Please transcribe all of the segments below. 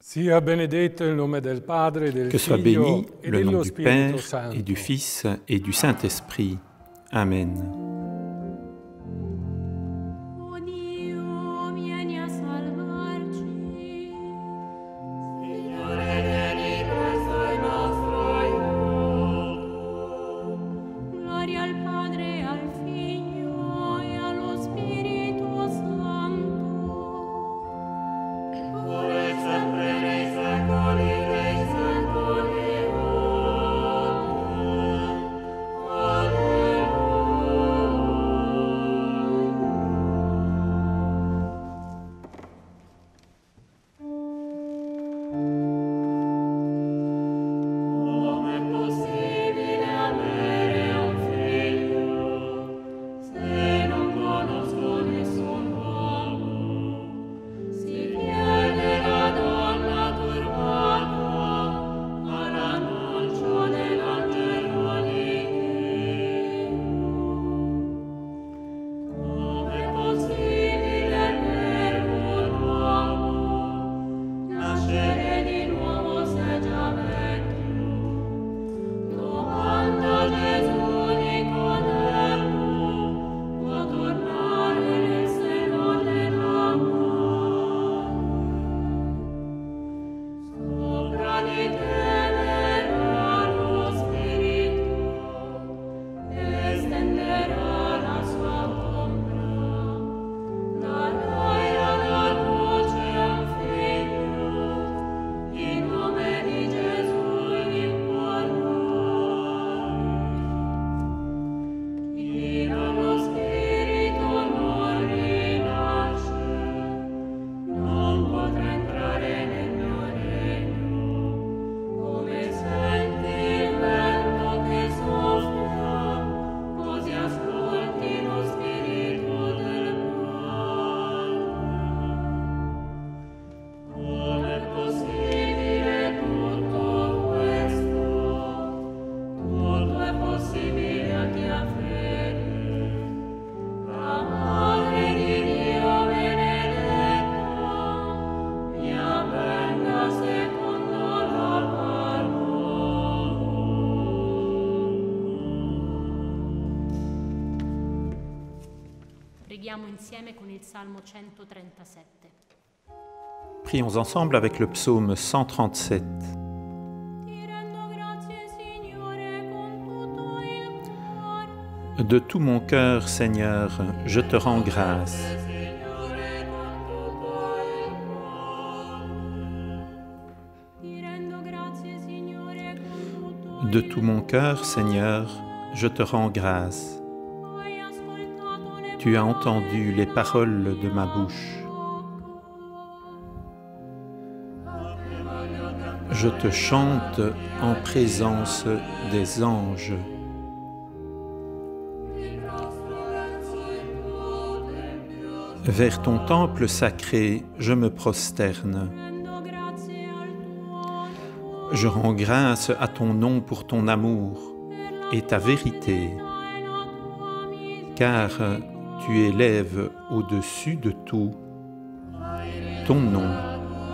Sia benedetto il nome del Padre, del Que soit Figlio béni e le nom dello du Spirito Père Santo. et du Fils et du Saint-Esprit. Amen. O Dio, vieni a salvarci. Signore, vieni presto in nostro aiuto. Gloria al Padre, al Figlio e allo Spirito Santo. Ora e sempre nei secoli dei secoli. Amen. Come è possibile avere un figlio se non conosco nessun uomo? Si chiede la donna turbata all'annuncio dell'angelo di Dio. Come è possibile per un uomo nascere di nuovo se già vecchio? Domanda Gesù Nicodemo, può tornare nel seno della madre. Sopra di te verrà lo Spirito e stenderà la sua ombra. Darai alla luce un figlio, in nome di Gesù gli porrai. Chi dallo Spirito non rinasce non potrà entrare nel mio regno. Come senti il vento che soffia, così ascolti lo Spirito del Padre. Come è possibile tutto questo? Tutto è possibile a chi ha fede. La Madre di Dio benedetta, mi avvenga secondo la parola. Preghiamo insieme con il Salmo 137. Prions ensemble avec le psaume 137. Ti rendo grazie, Signore, con tutto il cuore. De tout mon cœur, Seigneur, je te rends grâce. Signore, con tutto il cuore. Ti rendo grazie, Signore, con tutto De tout mon cœur, Seigneur, je te rends grâce. Hai ascoltato le Tu as entendu les paroles de ma bouche. Je te chante en présence des anges. Vers ton temple sacré, je me prosterne. Rendo grazie al tuo nome. Je rends grâce à ton nom pour ton amour et ta vérité, E la tua misericordia. car tu élèves au-dessus de tout ton nom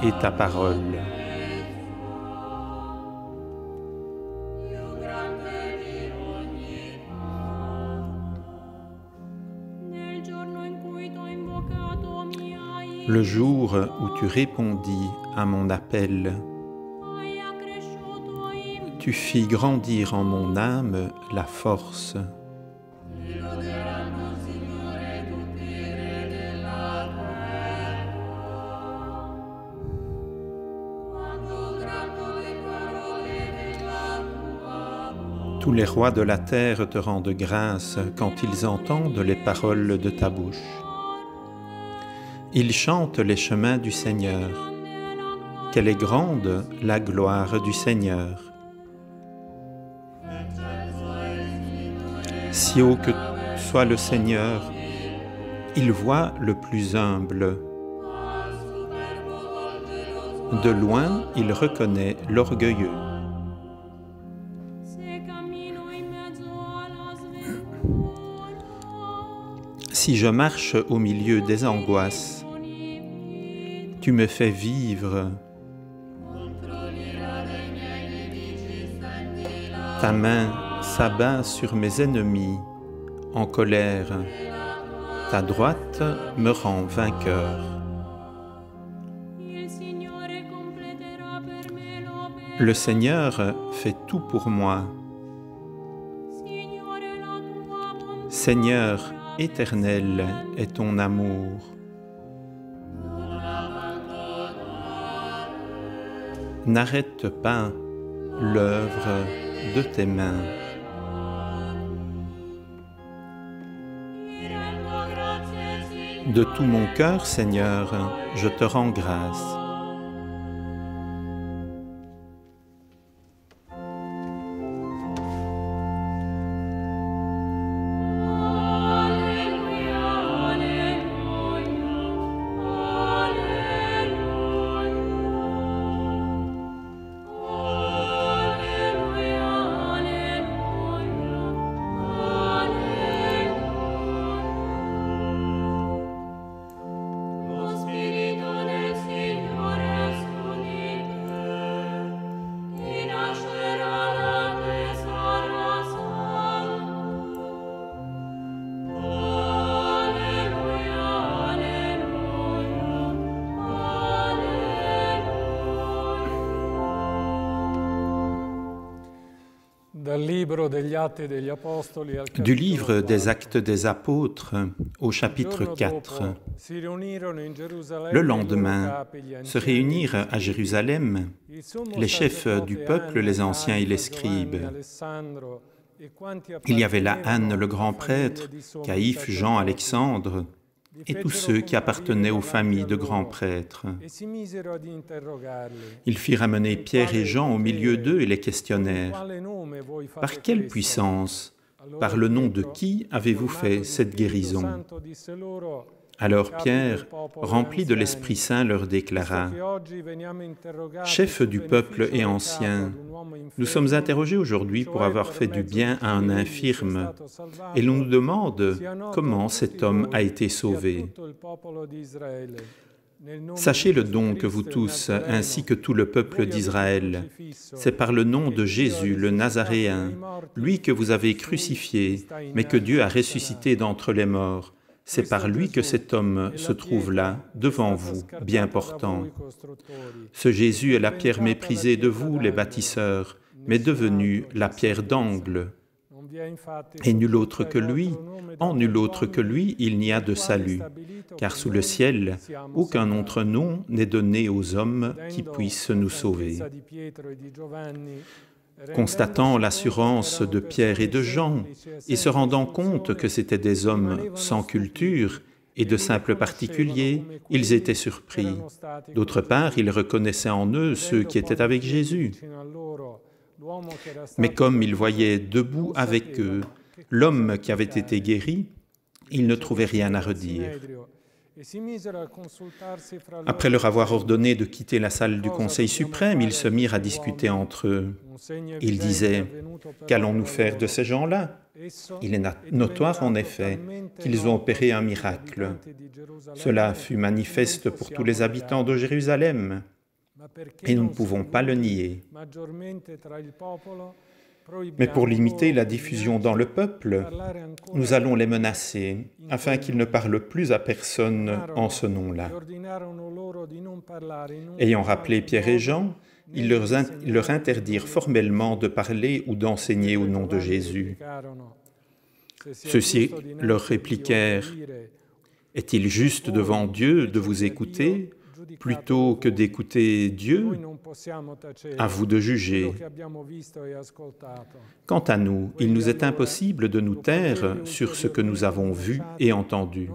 et ta parole. Nel giorno in cui t'ho invocato mi hai Le jour où tu répondis à mon appel, hai accresciuto in tu fis grandir en mon âme la force. Tous les rois de la terre te rendent grâce quand ils entendent les paroles de ta bouche. Ils chantent les chemins du Seigneur. Quelle est grande la gloire du Seigneur. Si haut que soit le Seigneur, il voit le plus humble. De loin, il reconnaît l'orgueilleux. se cammino in mezzo alla sventura. Si je marche au milieu des angoisses, tu me fais vivre Ta main s'abat sur mes ennemis en colère. Ta droite me rend vainqueur. Il Signore completerà per me l'opera. Le Seigneur fait tout pour moi. Signore, la tua bontà Seigneur, éternel est ton amour. N'arrête pas l'œuvre de tes mains. De tout mon cœur, Seigneur, je te rends grâce. Du livre des Actes des Apôtres au chapitre 4. Le lendemain, se réunirent à Jérusalem les chefs du peuple, les anciens et les scribes. Il y avait là Anne le grand prêtre, Caïphe, Jean, Alexandre, et tous ceux qui appartenaient aux familles de grands prêtres. Ils firent amener Pierre et Jean au milieu d'eux et les questionnèrent. « Par quelle puissance, par le nom de qui avez-vous fait cette guérison ?» Alors Pierre, rempli de l'Esprit Saint, leur déclara : « Chefs du peuple et anciens, nous sommes interrogés aujourd'hui pour avoir fait du bien à un infirme, et l'on nous demande comment cet homme a été sauvé. Sachez-le donc, vous tous, ainsi que tout le peuple d'Israël, c'est par le nom de Jésus, le Nazaréen, lui que vous avez crucifié, mais que Dieu a ressuscité d'entre les morts. C'est par lui que cet homme se trouve là, devant vous, bien portant. Ce Jésus est la pierre méprisée de vous, les bâtisseurs, mais devenue la pierre d'angle. Et nul autre que lui, en nul autre que lui, il n'y a de salut, car sous le ciel, aucun autre nom n'est donné aux hommes qui puissent nous sauver. » Constatant l'assurance de Pierre et de Jean, et se rendant compte que c'étaient des hommes sans culture et de simples particuliers, ils étaient surpris. D'autre part, ils reconnaissaient en eux ceux qui étaient avec Jésus. Mais comme ils voyaient debout avec eux l'homme qui avait été guéri, ils ne trouvaient rien à redire. Après leur avoir ordonné de quitter la salle du Conseil suprême, ils se mirent à discuter entre eux. Ils disaient : « Qu'allons-nous faire de ces gens-là ? Il est notoire en effet qu'ils ont opéré un miracle. Cela fut manifeste pour tous les habitants de Jérusalem, et nous ne pouvons pas le nier. Mais pour limiter la diffusion dans le peuple, nous allons les menacer, afin qu'ils ne parlent plus à personne en ce nom-là. » Ayant rappelé Pierre et Jean, ils leur interdirent formellement de parler ou d'enseigner au nom de Jésus. Ceux-ci leur répliquèrent : « Est-il juste devant Dieu de vous écouter plutôt que d'écouter Dieu ? À vous de juger. Quant à nous, il nous est impossible de nous taire sur ce que nous avons vu et entendu. »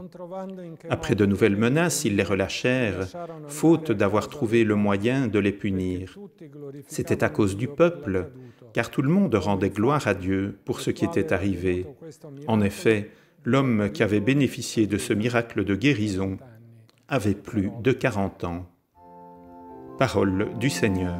Après de nouvelles menaces, ils les relâchèrent, faute d'avoir trouvé le moyen de les punir. C'était à cause du peuple, car tout le monde rendait gloire à Dieu pour ce qui était arrivé. En effet, l'homme qui avait bénéficié de ce miracle de guérison avait plus de 40 ans. Parole du Seigneur.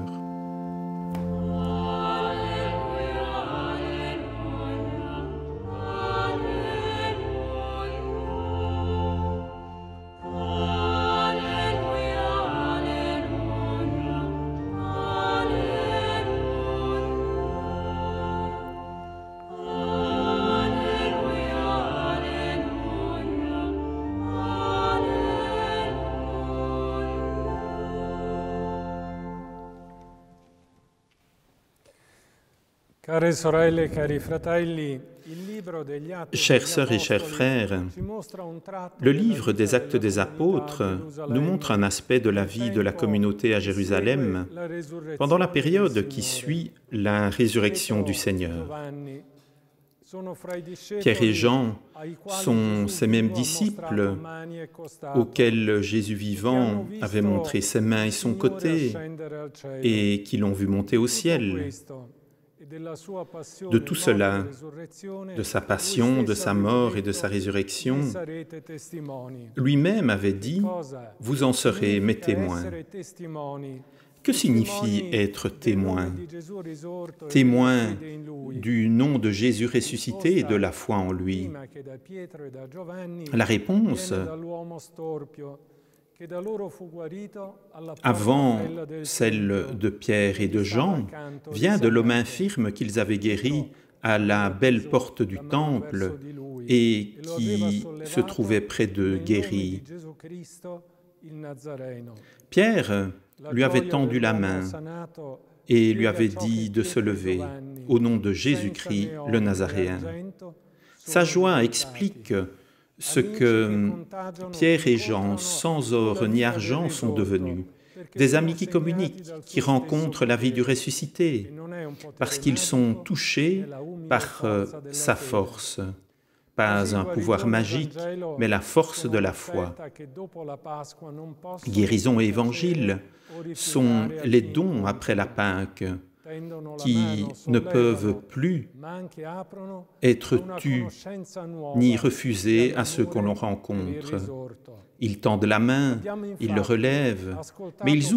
Care sorelle, cari fratelli, il libro degli Atti Chères degli sœurs et chers Apostoli frères, ci mostra un tratto le della livre vita des Actes della des Apôtres comunità a nous Gerusalemme montre un aspect de la vie de la communauté à Jérusalem la resurrezione pendant la del période qui Signore. suit la résurrection du Seigneur. Giovanni sono fra i discepoli Pierre et Jean ai quali sont Gesù ces mêmes ha mostrato disciples mani e costato, auxquels Jésus vivant avait montré ses mains et son Signore côté ascendere al cielo. et qui l'ont vu monter au Tutto ciel. questo e della sua passione, De tout morte e cela, resurrezione, de sa lui passion, de stesso sa aveva mort et de detto, sa résurrection, "Ne sarete testimoni". lui-même avait dit Cosa « Vous en serez mes significa témoins essere testimoni? ». Que signifie Testimoni être del témoin? nome di Gesù risorto e Témoin della fede in lui. du nom de Jésus ressuscité et de la foi en lui. Prima che da Pietro e da Giovanni, La réponse, viene dall'uomo storpio, che da loro fu guarito alla porta avant bella del celle tempio, de Pierre et de che stava Jean, accanto vient de l'homme risanante. infirme qu'ils avaient guéri à la belle porte du temple et qui se trouvait près de guéri. Pierre lui avait tendu la main et lui avait dit de se lever au nom de Jésus-Christ le Nazaréen. Sa joie explique ce que Pierre et Jean, sans or ni argent, sont devenus. Des amis qui communiquent, qui rencontrent la vie du ressuscité, parce qu'ils sont touchés par sa force. Pas un pouvoir magique, mais la force de la foi. Guérison et évangile sont les dons après la Pâque qui ne peuvent plus être tus ni refusés à ceux qu'on leur rencontre. Ils tendent la main, ils le relèvent, mais ils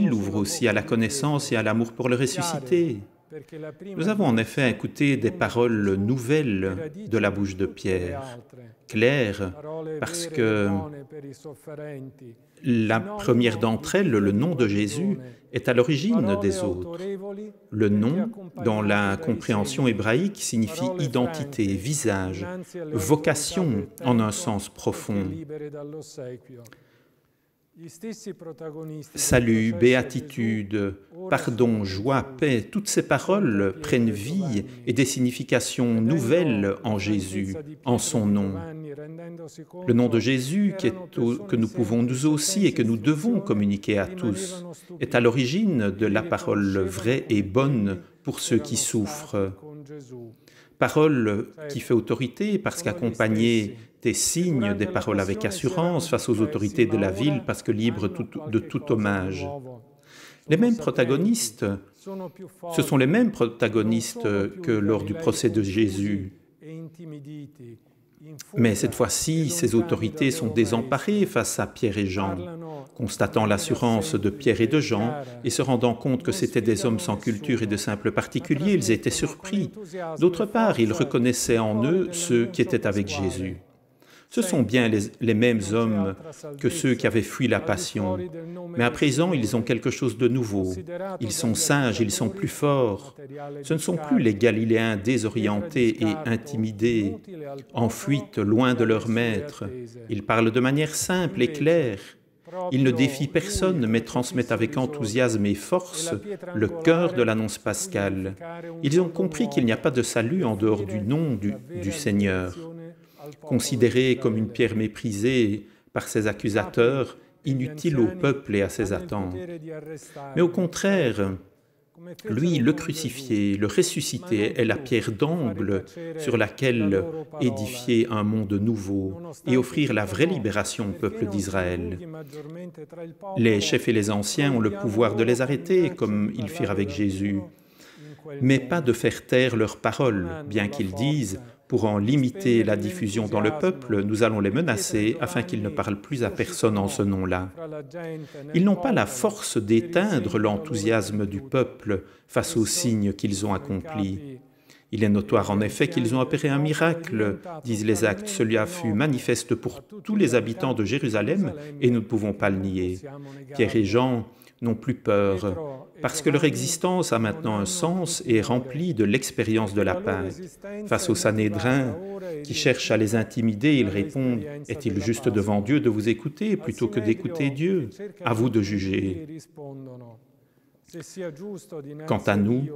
l'ouvrent aussi à la connaissance et à l'amour pour le ressuscité. Nous avons en effet écouté des paroles nouvelles de la bouche de Pierre, claires, parce que la première d'entre elles, le nom de Jésus, est à l'origine des autres. Le nom, dans la compréhension hébraïque, signifie identité, visage, vocation en un sens profond. Salut, béatitude, pardon, joie, paix, toutes ces paroles prennent vie et des significations nouvelles en Jésus, en son nom. Le nom de Jésus, que nous pouvons nous aussi et que nous devons communiquer à tous, est à l'origine de la parole vraie et bonne pour ceux qui souffrent. Parole qui fait autorité parce qu'accompagnée des signes, des paroles avec assurance face aux autorités de la ville parce que libre de tout hommage. Les mêmes protagonistes, ce sont les mêmes protagonistes que lors du procès de Jésus. Mais cette fois-ci, ces autorités sont désemparées face à Pierre et Jean. Constatant l'assurance de Pierre et de Jean et se rendant compte que c'étaient des hommes sans culture et de simples particuliers, ils étaient surpris. D'autre part, ils reconnaissaient en eux ceux qui étaient avec Jésus. Ce sont bien les mêmes hommes que ceux qui avaient fui la passion, mais à présent ils ont quelque chose de nouveau. Ils sont sages, ils sont plus forts. Ce ne sont plus les Galiléens désorientés et intimidés, en fuite loin de leur maître. Ils parlent de manière simple et claire. Ils ne défient personne, mais transmettent avec enthousiasme et force le cœur de l'annonce pascale. Ils ont compris qu'il n'y a pas de salut en dehors du nom du Seigneur. Considéré comme une pierre méprisée par ses accusateurs, inutile au peuple et à ses attentes. Mais au contraire, lui, le crucifié, le ressuscité, est la pierre d'angle sur laquelle édifier un monde nouveau et offrir la vraie libération au peuple d'Israël. Les chefs et les anciens ont le pouvoir de les arrêter, comme ils firent avec Jésus, mais pas de faire taire leurs paroles, bien qu'ils disent « Pour en limiter la diffusion dans le peuple, nous allons les menacer afin qu'ils ne parlent plus à personne en ce nom-là. » Ils n'ont pas la force d'éteindre l'enthousiasme du peuple face aux signes qu'ils ont accomplis. Il est notoire en effet qu'ils ont opéré un miracle, disent les Actes. Celui-là fut manifeste pour tous les habitants de Jérusalem et nous ne pouvons pas le nier. Pierre et Jean n'ont plus peur, parce que leur existence a maintenant un sens et est remplie de l'expérience de la Pâque. Face au Sanhédrin, qui cherche à les intimider, ils répondent « Est-il juste devant Dieu de vous écouter plutôt que d'écouter Dieu? À vous de juger. » Quant à nous,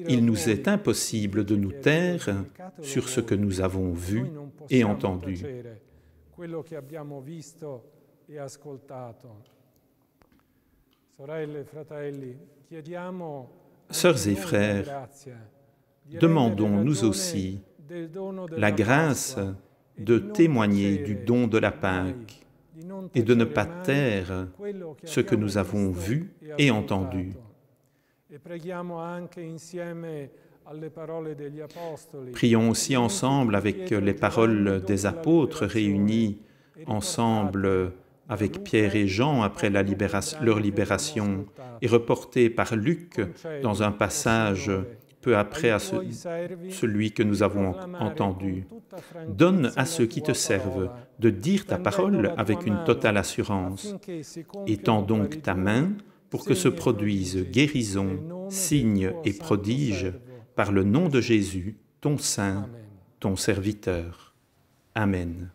il nous est impossible de nous taire sur ce que nous avons vu et entendu. Sœurs et frères, demandons nous aussi la grâce de témoigner du don de la Pâque et de ne pas taire ce que nous avons vu et entendu. Prions aussi ensemble avec les paroles des apôtres réunis ensemble avec Pierre et Jean après leur libération et reportées par Luc dans un passage peu après à celui que nous avons entendu. Donne à ceux qui te servent de dire ta parole avec une totale assurance. Étends donc ta main pour que se produisent guérison, signes et prodiges par le nom de Jésus, ton Saint, ton serviteur. Amen.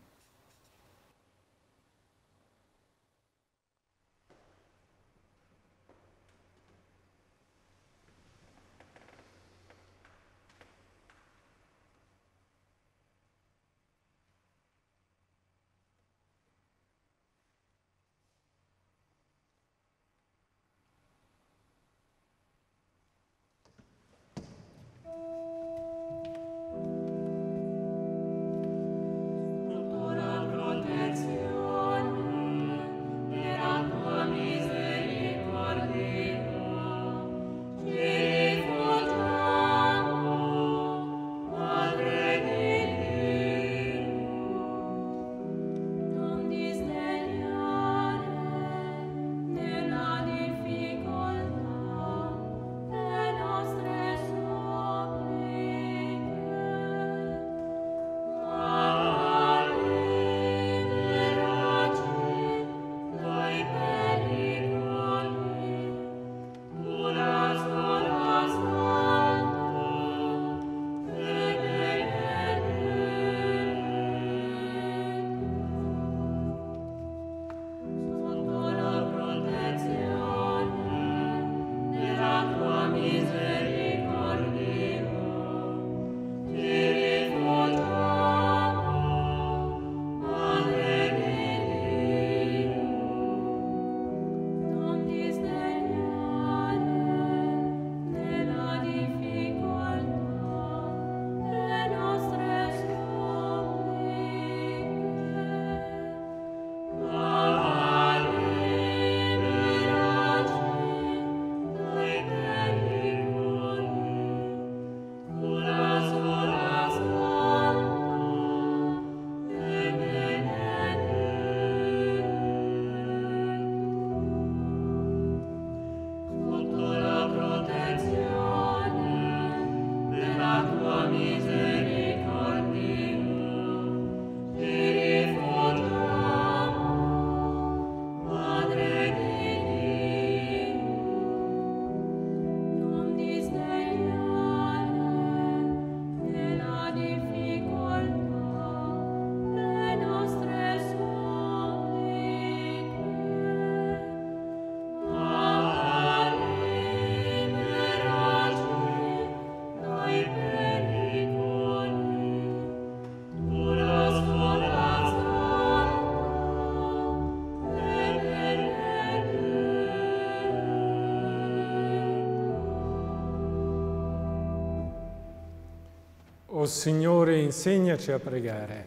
O Signore, insegnaci a pregare.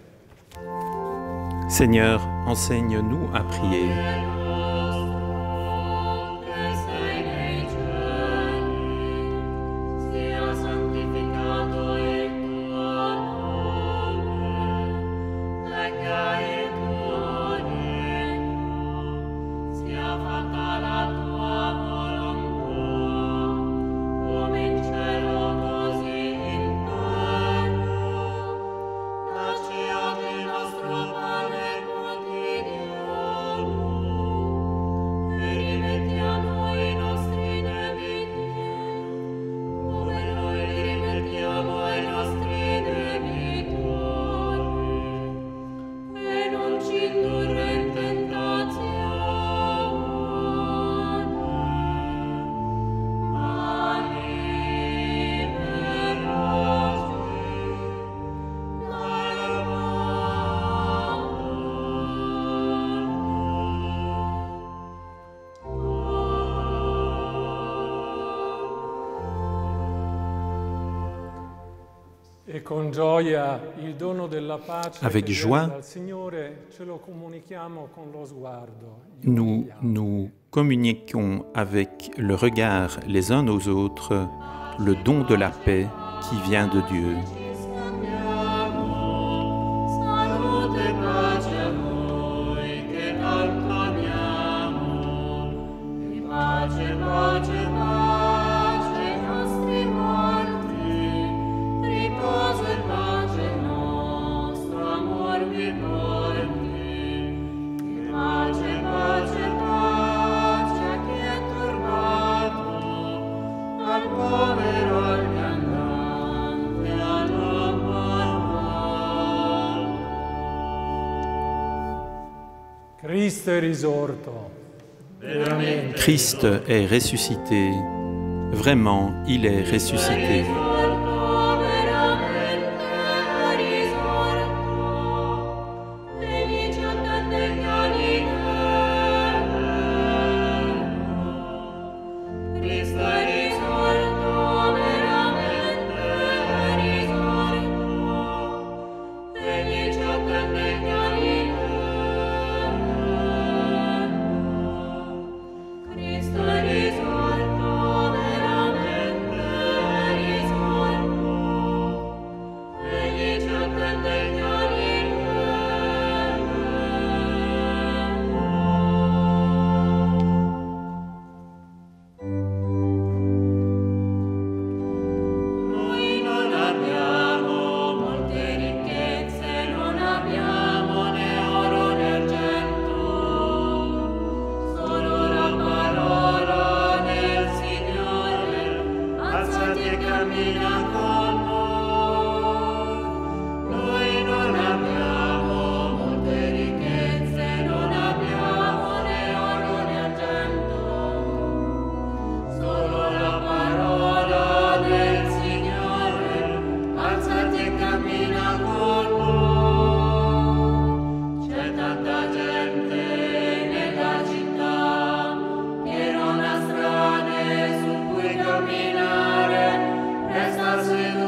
Seigneur, enseigne-nous à prier. Avec joie, nous communiquons avec le regard les uns aux autres le don de la paix qui vient de Dieu. Christ est ressuscité. Vraiment, il est ressuscité. Camminare, resta seduto.